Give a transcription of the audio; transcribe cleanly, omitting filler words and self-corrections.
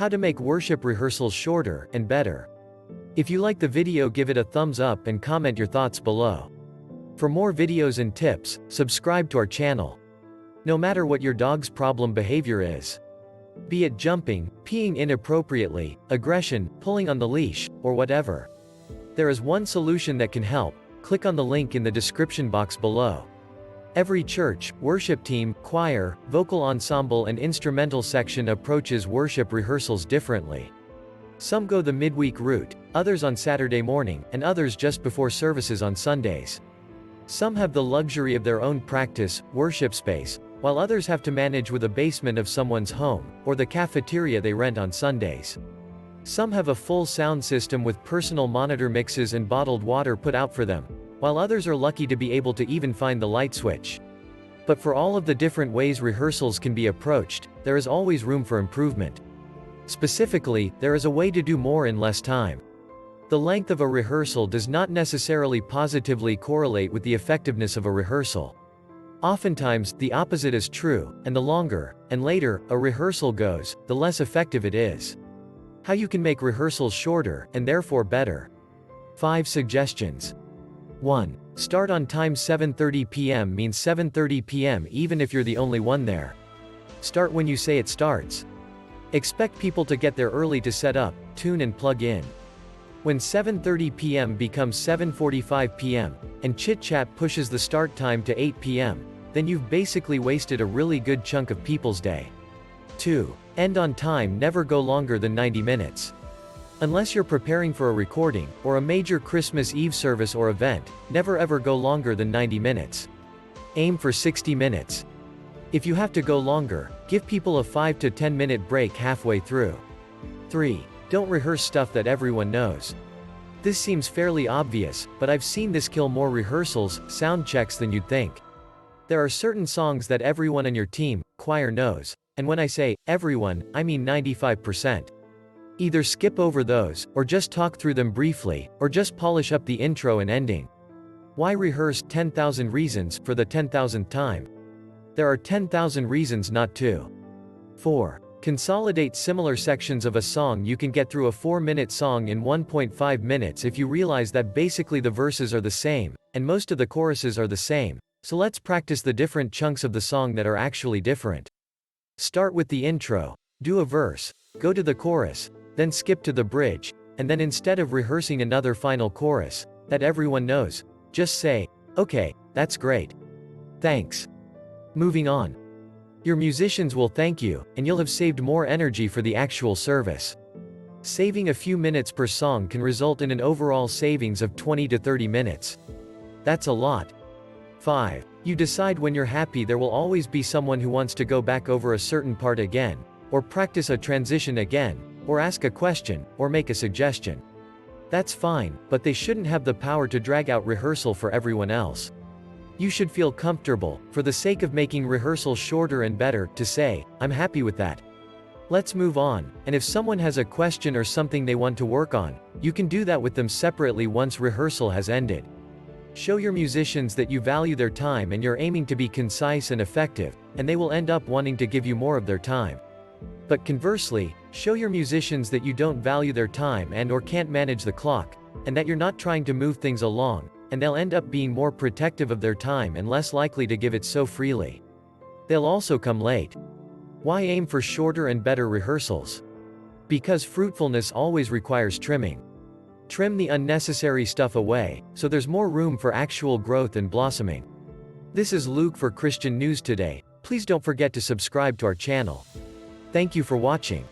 How to make worship rehearsals shorter and better. If you like the video, give it a thumbs up and comment your thoughts below. For more videos and tips, subscribe to our channel. No matter what your dog's problem behavior is, be it jumping, peeing inappropriately, aggression, pulling on the leash, or whatever, there is one solution that can help. Click on the link in the description box below. Every church, worship team, choir, vocal ensemble and instrumental section approaches worship rehearsals differently. Some go the midweek route, others on Saturday morning, and others just before services on Sundays. Some have the luxury of their own practice, worship space, while others have to manage with a basement of someone's home, or the cafeteria they rent on Sundays. Some have a full sound system with personal monitor mixes and bottled water put out for them, while others are lucky to be able to even find the light switch. But for all of the different ways rehearsals can be approached, there is always room for improvement. Specifically, there is a way to do more in less time. The length of a rehearsal does not necessarily positively correlate with the effectiveness of a rehearsal. Oftentimes, the opposite is true, and the longer, and later, a rehearsal goes, the less effective it is. How you can make rehearsals shorter, and therefore better. 5 suggestions. 1. Start on time. 7:30 p.m. means 7:30 p.m. even if you're the only one there. Start when you say it starts. Expect people to get there early to set up, tune and plug in. When 7:30 p.m. becomes 7:45 p.m., and chit-chat pushes the start time to 8 p.m., then you've basically wasted a really good chunk of people's day. 2. End on time. Never go longer than 90 minutes. Unless you're preparing for a recording, or a major Christmas Eve service or event, never ever go longer than 90 minutes. Aim for 60 minutes. If you have to go longer, give people a 5 to 10 minute break halfway through. 3. Don't rehearse stuff that everyone knows. This seems fairly obvious, but I've seen this kill more rehearsals, sound checks than you'd think. There are certain songs that everyone on your team, choir knows, and when I say everyone, I mean 95%. Either skip over those, or just talk through them briefly, or just polish up the intro and ending. Why rehearse 10,000 reasons for the 10,000th time? There are 10,000 reasons not to. 4. Consolidate similar sections of a song. You can get through a 4-minute song in 1.5 minutes if you realize that basically the verses are the same, and most of the choruses are the same, so let's practice the different chunks of the song that are actually different. Start with the intro, do a verse, go to the chorus, then skip to the bridge, and then instead of rehearsing another final chorus that everyone knows, just say, "Okay, that's great. Thanks." Moving on. Your musicians will thank you, and you'll have saved more energy for the actual service. Saving a few minutes per song can result in an overall savings of 20 to 30 minutes. That's a lot. 5. You decide when you're happy. There will always be someone who wants to go back over a certain part again, or practice a transition again, or ask a question, or make a suggestion. That's fine, but they shouldn't have the power to drag out rehearsal for everyone else. You should feel comfortable, for the sake of making rehearsals shorter and better, to say, "I'm happy with that. Let's move on," and if someone has a question or something they want to work on, you can do that with them separately once rehearsal has ended. Show your musicians that you value their time and you're aiming to be concise and effective, and they will end up wanting to give you more of their time. But conversely, show your musicians that you don't value their time and/or can't manage the clock, and that you're not trying to move things along, and they'll end up being more protective of their time and less likely to give it so freely. They'll also come late. Why aim for shorter and better rehearsals? Because fruitfulness always requires trimming. Trim the unnecessary stuff away, so there's more room for actual growth and blossoming. This is Luke for Christian News Today. Please don't forget to subscribe to our channel. Thank you for watching.